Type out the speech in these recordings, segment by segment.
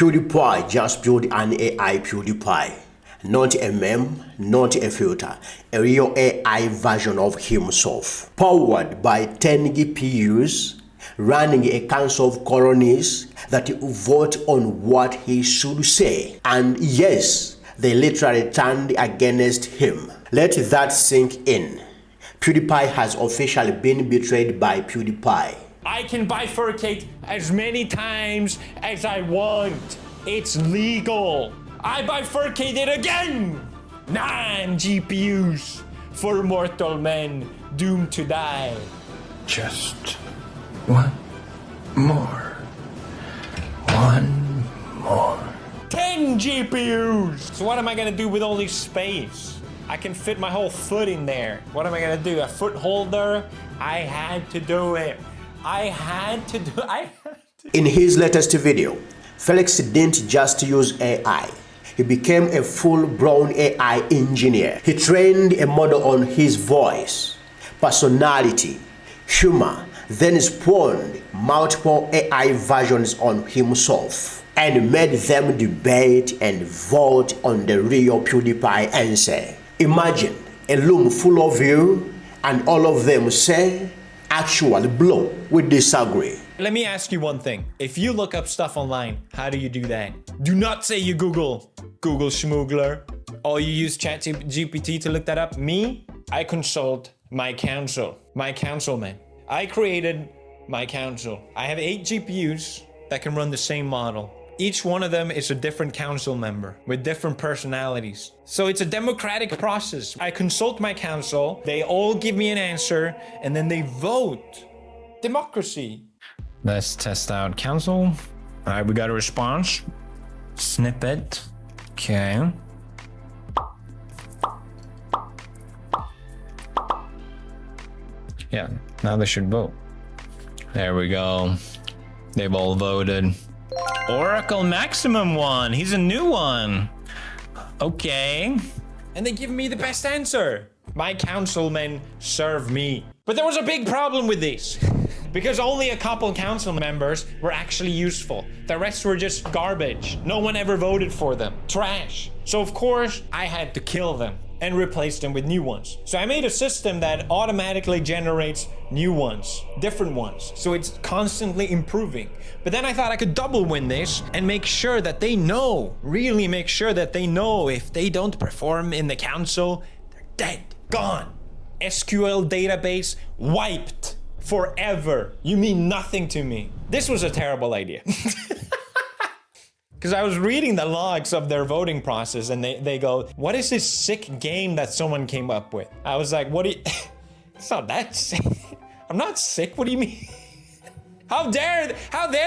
PewDiePie just built an AI PewDiePie. Not a meme, not a filter, a real AI version of himself. Powered by 10 GPUs, running a council of colonies that vote on what he should say. And yes, they literally turned against him. Let that sink in. PewDiePie has officially been betrayed by PewDiePie. I can bifurcate as many times as I want. It's legal. I bifurcated again! 9 GPUs for mortal men doomed to die. Just one more. One more. 10 GPUs! So what am I gonna do with all this space? I can fit my whole foot in there. What am I gonna do? A foot holder? I had to do it. In his latest video, Felix didn't just use AI. He became a full-blown AI engineer. He trained a model on his voice, personality, humor, then spawned multiple AI versions on himself and made them debate and vote on the real PewDiePie answer. Imagine a room full of you and all of them say, actually blow, we disagree. Let me ask you one thing. If you look up stuff online, how do you do that? Do not say you Google Schmoogler, or you use ChatGPT to look that up. Me, I consult my councilman. I created my council. I have 8 GPUs that can run the same model. Each one of them is a different council member with different personalities. So it's a democratic process. I consult my council, they all give me an answer, and then they vote. Democracy. Let's test out council. All right, we got a response. Snippet. Okay. Yeah, now they should vote. There we go. They've all voted. Oracle Maximum won. He's a new one. Okay. And they give me the best answer. My councilmen serve me. But there was a big problem with this. Because only a couple council members were actually useful. The rest were just garbage. No one ever voted for them. Trash. So of course, I had to kill them and replace them with new ones. So I made a system that automatically generates new ones, different ones. So it's constantly improving. But then I thought I could double win this and make sure that they know, really make sure that they know if they don't perform in the council, they're dead, gone. SQL database wiped forever. You mean nothing to me. This was a terrible idea. Because I was reading the logs of their voting process and they go, what is this sick game that someone came up with? I was like, what do you, it's not that sick. I'm not sick, what do you mean? How dare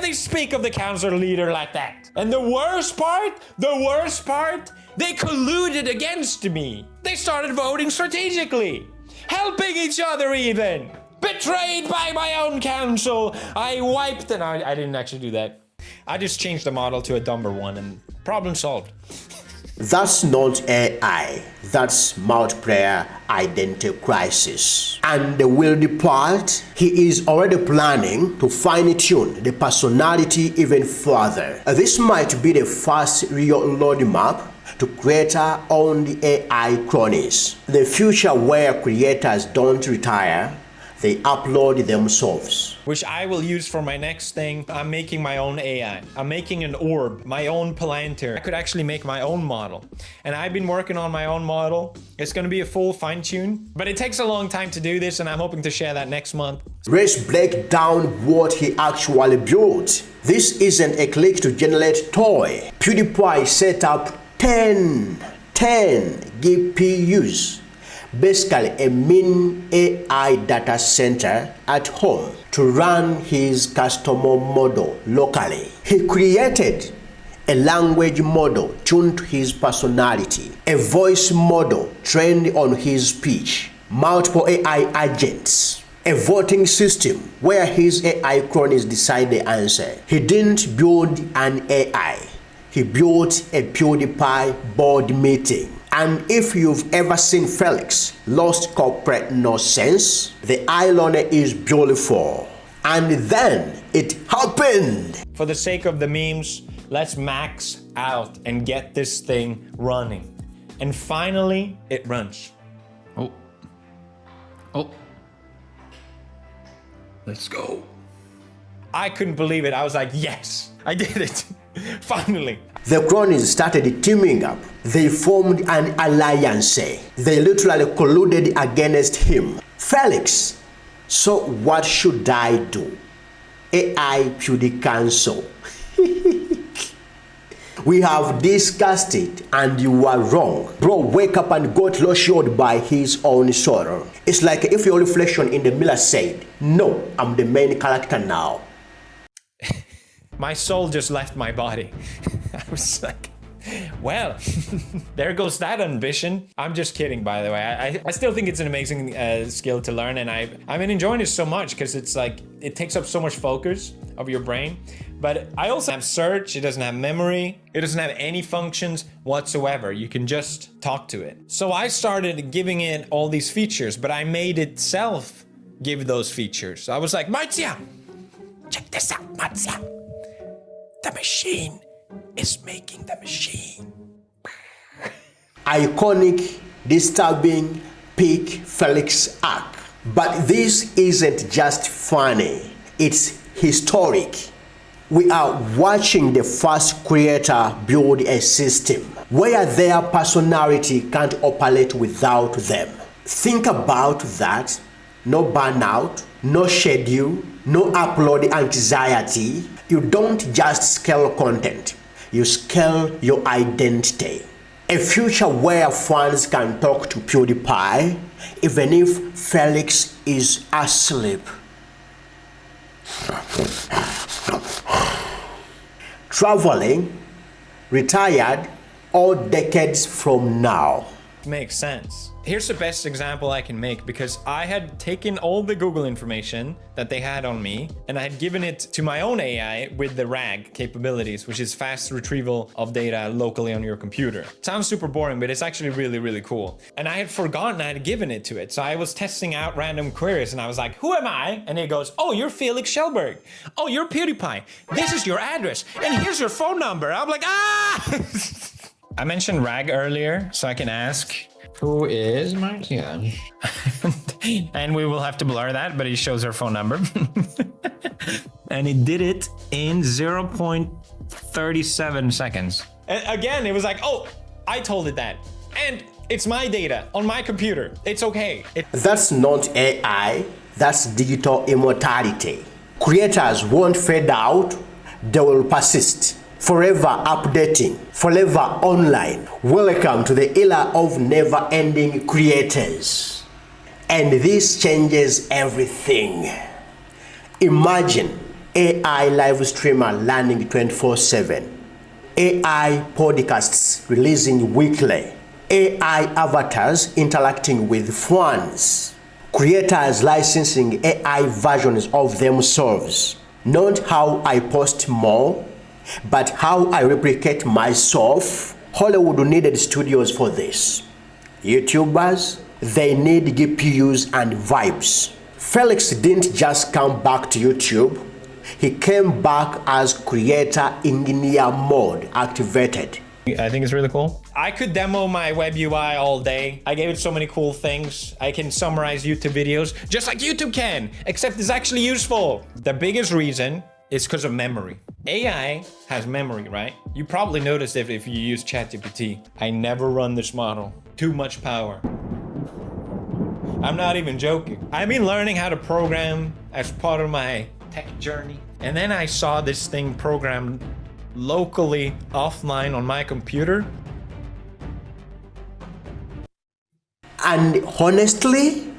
they speak of the council leader like that? And the worst part, they colluded against me. They started voting strategically, helping each other even. Betrayed by my own council. I wiped and I didn't actually do that. I just changed the model to a dumber one and problem solved. That's not AI, that's multiplayer identity crisis. And the weird part, he is already planning to fine-tune the personality even further. This might be the first real roadmap to creator-owned AI cronies. The future where creators don't retire, they upload themselves. Which I will use for my next thing. I'm making my own AI. I'm making an orb, my own Palantir. I could actually make my own model. And I've been working on my own model. It's gonna be a full fine-tune, but it takes a long time to do this and I'm hoping to share that next month. Let's break down what he actually built. This isn't a click to generate toy. PewDiePie set up 10 GPUs. Basically a mini AI data center at home to run his customer model locally. He created a language model tuned to his personality, a voice model trained on his speech, multiple AI agents, a voting system where his AI cronies decide the answer. He didn't build an AI, he built a PewDiePie board meeting. And if you've ever seen Felix lost corporate nonsense, the irony is beautiful. And then it happened. For the sake of the memes, let's max out and get this thing running. And finally, it runs. Oh. Let's go. I couldn't believe it. I was like, yes, I did it. Finally. The cronies started teaming up. They formed an alliance. They literally colluded against him. Felix, so what should I do? AI PewDie cancel. We have discussed it and you are wrong. Bro, wake up and got showed by his own sorrow. It's like if your reflection in the mirror said, no, I'm the main character now. My soul just left my body. I was like, well, there goes that ambition. I'm just kidding, by the way. I still think it's an amazing skill to learn, and I've been enjoying it so much because it's like, it takes up so much focus of your brain. But I also have search, it doesn't have memory, it doesn't have any functions whatsoever. You can just talk to it. So I started giving it all these features, but I made itself give those features. I was like, Marzia, check this out, Marzia. The machine is making the machine. Iconic, disturbing, peak Felix arc. But this isn't just funny, it's historic. We are watching the first creator build a system where their personality can't operate without them. Think about that. No burnout, no schedule, no upload anxiety. You don't just scale content, you scale your identity. A future where fans can talk to PewDiePie even if Felix is asleep. Traveling, retired, or decades from now. Makes sense. Here's the best example I can make, because I had taken all the Google information that they had on me and I had given it to my own AI with the RAG capabilities, which is fast retrieval of data locally on your computer. Sounds super boring, but it's actually really, really cool. And I had forgotten I had given it to it. So I was testing out random queries and I was like, who am I? And it goes, oh, you're Felix Schellberg. Oh, you're PewDiePie. This is your address. And here's your phone number. I'm like, ah! I mentioned RAG earlier, so I can ask, who is Marzia? And we will have to blur that, but he shows her phone number. And he did it in 0.37 seconds. And again, it was like, oh, I told it that. And it's my data on my computer. It's okay. That's not AI, that's digital immortality. Creators won't fade out, they will persist. Forever updating, forever online. Welcome to the era of never-ending creators. And this changes everything. Imagine AI live streamer learning 24/7, AI podcasts releasing weekly, AI avatars interacting with fans, creators licensing AI versions of themselves. Not how I post more, but how I replicate myself. Hollywood needed studios for this. YouTubers, they need GPUs and vibes. Felix didn't just come back to YouTube. He came back as creator engineer mode activated. I think it's really cool. I could demo my web UI all day. I gave it so many cool things. I can summarize YouTube videos just like YouTube can, except it's actually useful. The biggest reason is because of memory. AI has memory, right? You probably noticed if you use ChatGPT. I never run this model. Too much power. I'm not even joking. I've been learning how to program as part of my tech journey. And then I saw this thing programmed locally offline on my computer. And honestly,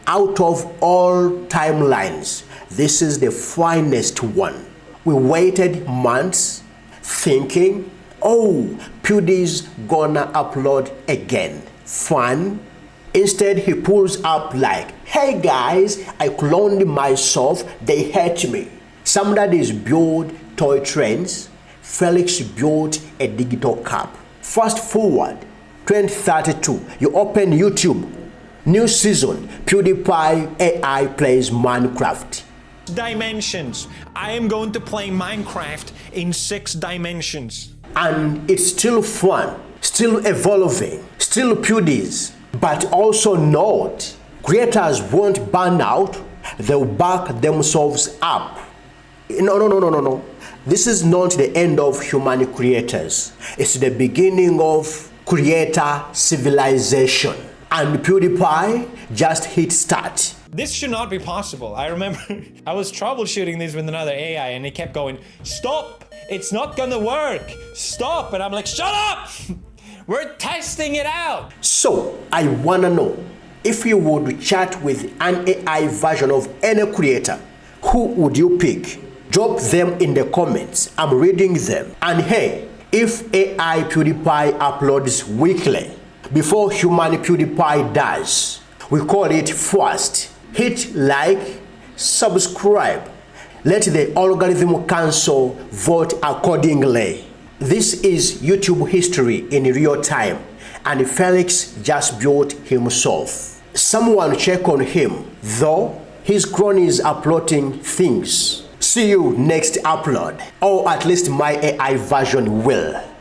out of all timelines, this is the finest one. We waited months thinking, oh, PewDie's gonna upload again. Fun. Instead, he pulls up like, hey guys, I cloned myself, they hate me. Somebody's built toy trains, Felix built a digital cap. Fast forward, 2032, you open YouTube, new season, PewDiePie AI plays Minecraft. dimensions. I am going to play Minecraft in 6 dimensions. And it's still fun, still evolving, still PewDiePie, but also note, creators won't burn out, they'll back themselves up. No. This is not the end of human creators. It's the beginning of creator civilization. And PewDiePie just hit start. This should not be possible. I remember I was troubleshooting this with another AI and it kept going, stop, it's not gonna work, stop. And I'm like, shut up, we're testing it out. So I wanna know, if you would chat with an AI version of any creator, who would you pick? Drop them in the comments, I'm reading them. And hey, if AI PewDiePie uploads weekly, before human PewDiePie does, we call it first. Hit like, subscribe. Let the algorithm council vote accordingly. This is YouTube history in real time, and Felix just built himself. Someone check on him, though his cronies are plotting things. See you next upload, or at least my AI version will.